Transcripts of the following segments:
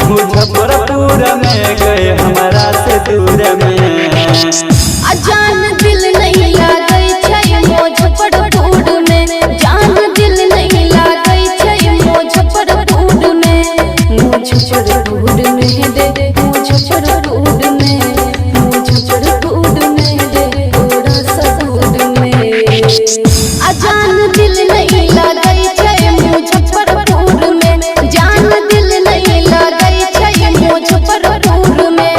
मुजफ्फरपुर में गए हमारा से दूर में। जान दिल नहीं लागै छै मुजफ्फरपुर में, जान दिल नहीं लागै छै मुजफ्फरपुर में, मुजफ्फरपुर में दे मुजफ्फरपुर में, मुजफ्फरपुर में दे थोड़ा सा दूर में। जान दिल नहीं लागै छै मुजफ्फरपुर में, जान दिल नहीं लागै छै मुजफ्फरपुर में।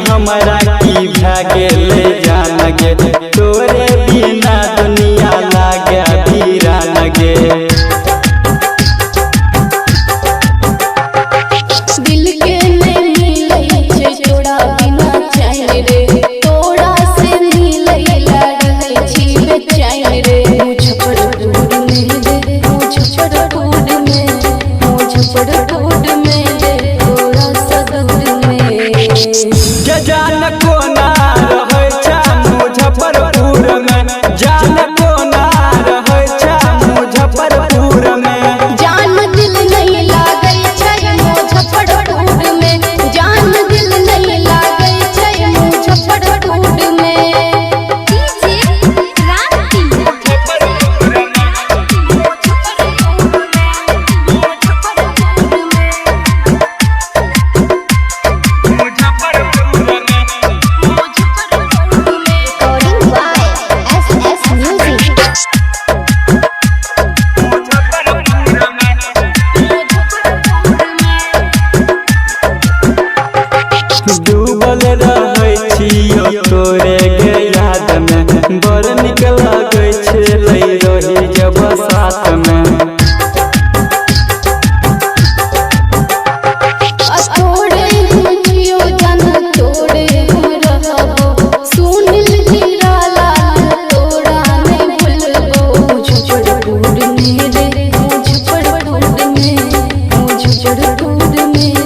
हमरा की भागे जान गे, तोरे बिना दुनिया लागे वीरान गे। दिल के नहीं मिलै छै तोरा बिना चैन रे, तोरा से मिलै लागै छी बेचैन रे। मुजफ्फरपुर में दे मुजफ्फरपुर में, मुजफ्फरपुर में दे थोड़ा सा दूर में। जान कोना रहै छै मुजफ्फरपुर में, जान कोना रहै छै मुजफ्फरपुर में। जान दिल नहीं लागै छै मुजफ्फरपुर में, जान दिल नहीं लागै छै मुजफ्फरपुर में। डूबल रहै छियो तोरे के याद में, बड़ निक लागै छै रही जब साथ में। तोड़े जियो जन तोड़े हम रहबो, सुनिल हीरा लाल तोड़ा नहीं भूलबो। मुजफ्फरपुर में रे मुजफ्फरपुर में, मुजफ्फरपुर में